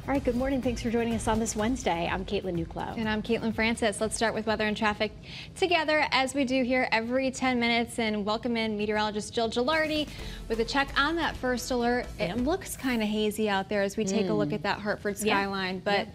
All right, good morning. Thanks for joining us on this Wednesday. I'm Caitlin Nuclo. And I'm Caitlin Francis. Let's start with weather and traffic together, as we do here every 10 minutes, and welcome in meteorologist Jill Gilardi with a check on that first alert. It looks kind of hazy out there as we take a look at that Hartford skyline, but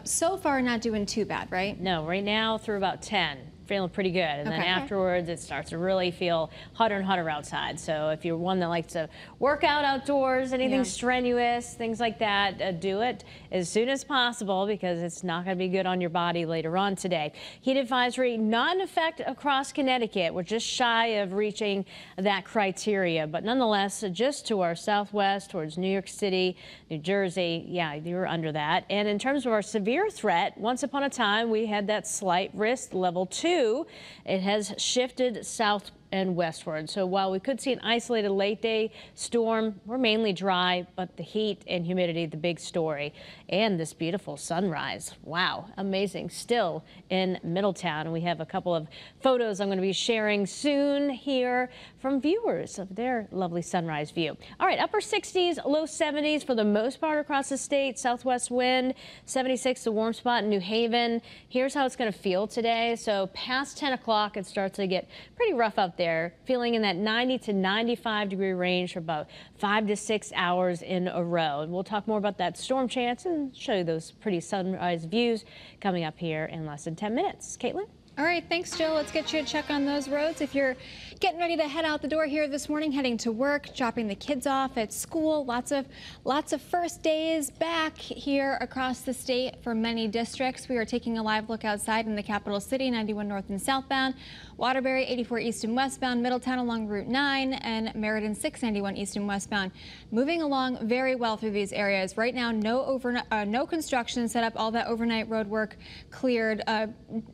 so far not doing too bad, right? No, right now through about 10. Feeling pretty good, and then afterwards it starts to really feel hotter and hotter outside. So if you're one that likes to work out outdoors, anything strenuous, things like that, do it as soon as possible, because it's not going to be good on your body later on today. Heat advisory not in effect across Connecticut. We're just shy of reaching that criteria, but nonetheless, just to our southwest towards New York City, New Jersey, you're under that. And in terms of our severe threat, once upon a time we had that slight risk level 2. It has shifted south and westward. So while we could see an isolated late day storm, we're mainly dry, but the heat and humidity, the big story. And this beautiful sunrise. Wow, amazing. Still in Middletown. And we have a couple of photos I'm going to be sharing soon here from viewers of their lovely sunrise view. All right, upper 60s, low 70s for the most part across the state. Southwest wind, 76, the warm spot in New Haven. Here's how it's going to feel today. So past 10 o'clock, it starts to get pretty rough out there, feeling in that 90 to 95 degree range for about 5 to 6 hours in a row. And we'll talk more about that storm chance and show you those pretty sunrise views coming up here in less than 10 minutes. Caitlin? All right, thanks, Jill. Let's get you a check on those roads. If you're getting ready to head out the door here this morning, heading to work, dropping the kids off at school, lots of first days back here across the state for many districts. We are taking a live look outside in the capital city, 91 north and southbound, Waterbury 84 east and westbound, Middletown along Route 9, and Meriden 691 east and westbound. Moving along very well through these areas. Right now, no construction set up. All that overnight road work cleared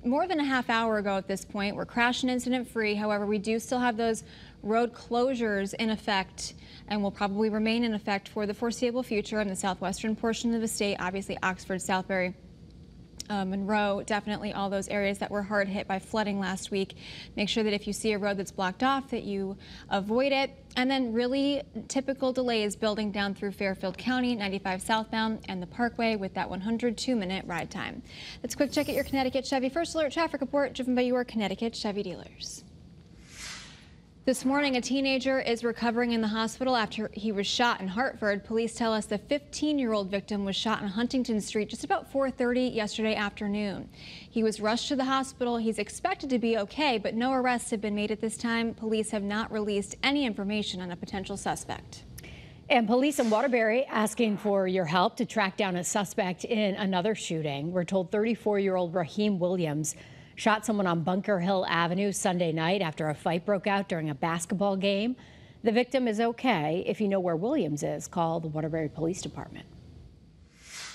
more than a half hour ago at this point. We're crash and incident free. However, we do still have those road closures in effect and will probably remain in effect for the foreseeable future in the southwestern portion of the state. Obviously, Oxford, Southbury, Monroe, definitely all those areas that were hard hit by flooding last week. Make sure that if you see a road that's blocked off, that you avoid it. And then really typical delays building down through Fairfield County, 95 southbound, and the Parkway with that 102-minute ride time. Let's quick check at your Connecticut Chevy First Alert traffic report driven by your Connecticut Chevy dealers. This morning, a teenager is recovering in the hospital after he was shot in Hartford. Police tell us the 15-year-old victim was shot on Huntington Street just about 4:30 yesterday afternoon. He was rushed to the hospital. He's expected to be okay, but no arrests have been made at this time. Police have not released any information on a potential suspect. And police in Waterbury asking for your help to track down a suspect in another shooting. We're told 34-year-old Raheem Williams shot someone on Bunker Hill Avenue Sunday night after a fight broke out during a basketball game. The victim is okay. If you know where Williams is, call the Waterbury Police Department.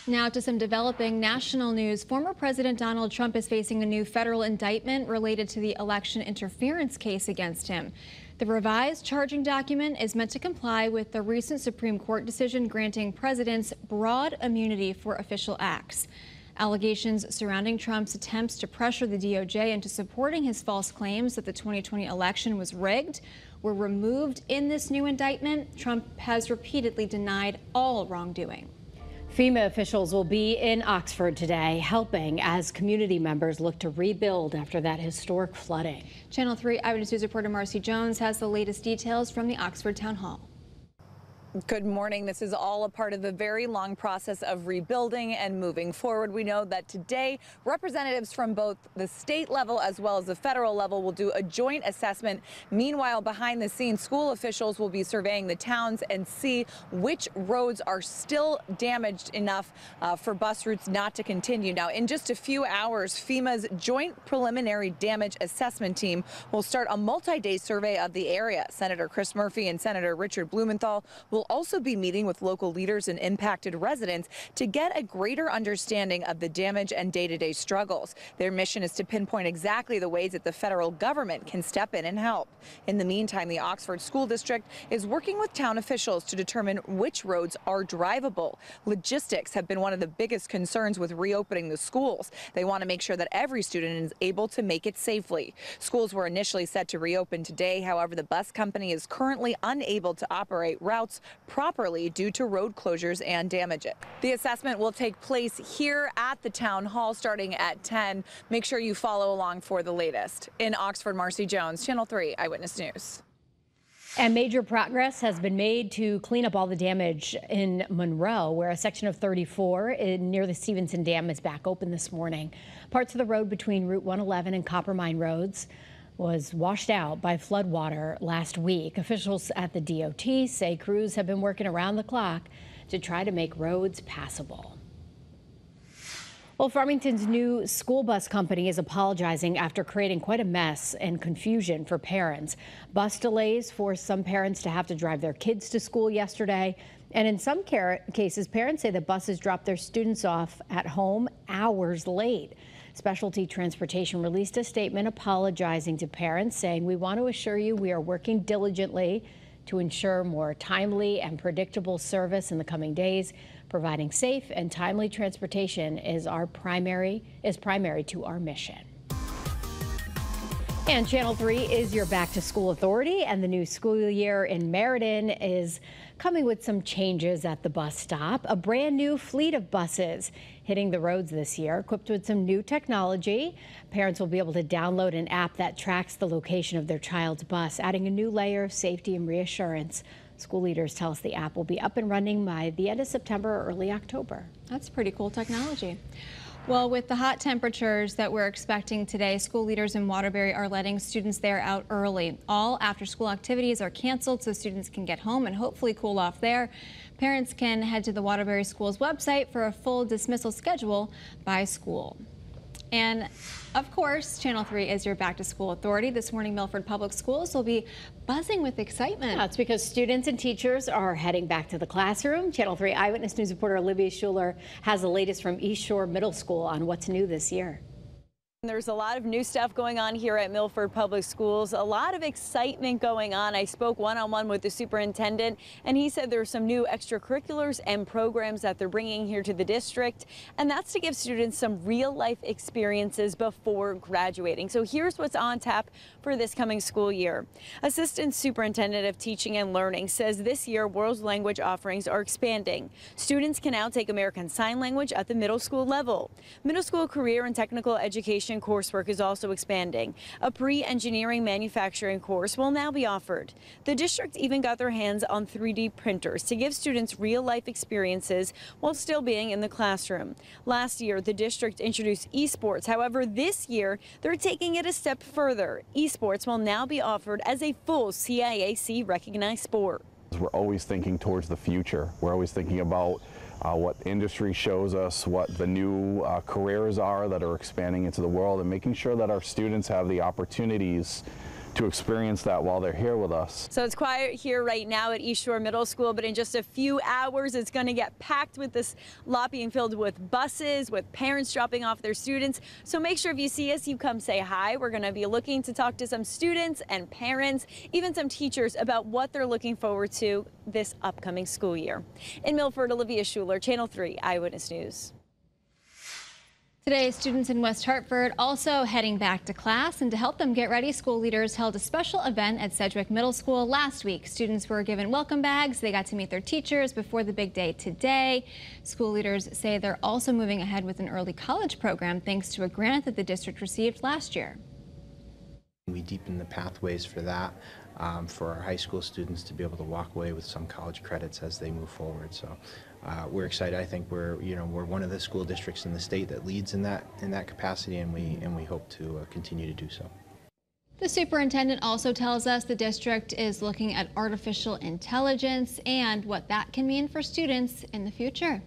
Now to some developing national news. Former President Donald Trump is facing a new federal indictment related to the election interference case against him. The revised charging document is meant to comply with the recent Supreme Court decision granting presidents broad immunity for official acts. Allegations surrounding Trump's attempts to pressure the DOJ into supporting his false claims that the 2020 election was rigged were removed in this new indictment. Trump has repeatedly denied all wrongdoing. FEMA officials will be in Oxford today, helping as community members look to rebuild after that historic flooding. Channel 3 Eyewitness News reporter Marcy Jones has the latest details from the Oxford Town Hall. Good morning. This is all a part of the very long process of rebuilding and moving forward. We know that today representatives from both the state level as well as the federal level will do a joint assessment. Meanwhile, behind the scenes, school officials will be surveying the towns and see which roads are still damaged enough for bus routes not to continue. Now, in just a few hours, FEMA's Joint Preliminary Damage Assessment Team will start a multi-day survey of the area. Senator Chris Murphy and Senator Richard Blumenthal will also be meeting with local leaders and impacted residents to get a greater understanding of the damage and day-to-day struggles. Their mission is to pinpoint exactly the ways that the federal government can step in and help. In the meantime, the Oxford School District is working with town officials to determine which roads are drivable. Logistics have been one of the biggest concerns with reopening the schools. They want to make sure that every student is able to make it safely. Schools were initially set to reopen today. However, the bus company is currently unable to operate routes properly due to road closures and damage. The assessment will take place here at the town hall starting at 10. Make sure you follow along for the latest. In Oxford, Marcy Jones, Channel 3 Eyewitness News. And major progress has been made to clean up all the damage in Monroe, where a section of 34 near the Stevenson Dam is back open this morning. Parts of the road between Route 111 and Coppermine Roads was washed out by floodwater last week. Officials at the DOT say crews have been working around the clock to try to make roads passable. Well, Farmington's new school bus company is apologizing after creating quite a mess and confusion for parents. Bus delays forced some parents to have to drive their kids to school yesterday. And in some cases, parents say that buses dropped their students off at home hours late. Specialty Transportation released a statement apologizing to parents, saying, "We want to assure you we are working diligently to ensure more timely and predictable service in the coming days. Providing safe and timely transportation is primary to our mission." And Channel 3 is your back to school authority, and the new school year in Meriden is coming with some changes at the bus stop. A brand new fleet of buses hitting the roads this year, equipped with some new technology. Parents will be able to download an app that tracks the location of their child's bus, adding a new layer of safety and reassurance. School leaders tell us the app will be up and running by the end of September or early October. That's pretty cool technology. Well, with the hot temperatures that we're expecting today, school leaders in Waterbury are letting students there out early. All after-school activities are canceled so students can get home and hopefully cool off there. Parents can head to the Waterbury School's website for a full dismissal schedule by school. And of course, Channel 3 is your back-to-school authority. This morning, Milford Public Schools will be buzzing with excitement. That's because students and teachers are heading back to the classroom. Channel 3 Eyewitness News reporter Olivia Schuler has the latest from East Shore Middle School on what's new this year. There's a lot of new stuff going on here at Milford Public Schools, a lot of excitement going on. I spoke one-on-one with the superintendent, and he said there's some new extracurriculars and programs that they're bringing here to the district, and that's to give students some real-life experiences before graduating. So here's what's on tap for this coming school year. Assistant Superintendent of Teaching and Learning says this year world language offerings are expanding. Students can now take American Sign Language at the middle school level. Middle school career and technical education coursework is also expanding. A pre-engineering manufacturing course will now be offered. The district even got their hands on 3D printers to give students real-life experiences while still being in the classroom. Last year, the district introduced esports. However, this year, they're taking it a step further. Esports will now be offered as a full CIAC recognized sport. We're always thinking towards the future. We're always thinking about what industry shows us, what the new careers are that are expanding into the world, and making sure that our students have the opportunities to experience that while they're here with us. So it's quiet here right now at East Shore Middle School, but in just a few hours it's going to get packed with this lot being filled with buses, with parents dropping off their students. So make sure if you see us, you come say hi. We're going to be looking to talk to some students and parents, even some teachers, about what they're looking forward to this upcoming school year. In Milford, Olivia Schuler, Channel 3 Eyewitness News. Today, students in West Hartford also heading back to class, and to help them get ready, school leaders held a special event at Sedgwick Middle School last week. Students were given welcome bags. They got to meet their teachers before the big day today. School leaders say they're also moving ahead with an early college program thanks to a grant that the district received last year. We deepen the pathways for that, for our high school students to be able to walk away with some college credits as they move forward. So we're excited. I think we're one of the school districts in the state that leads in that capacity, and we hope to continue to do so. The superintendent also tells us the district is looking at artificial intelligence and what that can mean for students in the future.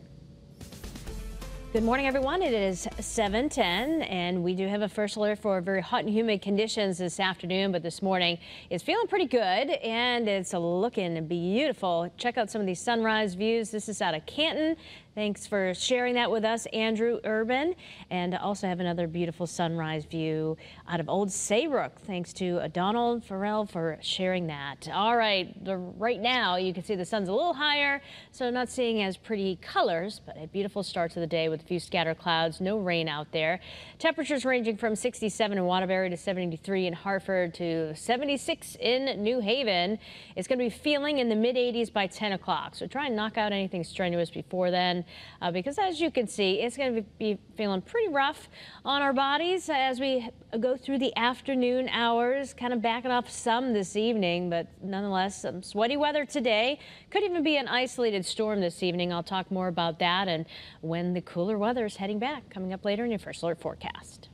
Good morning, everyone. It is 7:10, and we do have a first alert for very hot and humid conditions this afternoon, but this morning it's feeling pretty good, and it's looking beautiful. Check out some of these sunrise views. This is out of Canton. Thanks for sharing that with us, Andrew Urban. And also have another beautiful sunrise view out of Old Saybrook. Thanks to Donald Farrell for sharing that. All right, right now you can see the sun's a little higher, so not seeing as pretty colors, but a beautiful start to the day with a few scattered clouds, no rain out there. Temperatures ranging from 67 in Waterbury to 73 in Hartford to 76 in New Haven. It's going to be feeling in the mid-80s by 10 o'clock, so try and knock out anything strenuous before then. Because as you can see, it's going to be feeling pretty rough on our bodies as we go through the afternoon hours, kind of backing off some this evening, but nonetheless, some sweaty weather today. Could even be an isolated storm this evening. I'll talk more about that and when the cooler weather is heading back, coming up later in your First Alert forecast.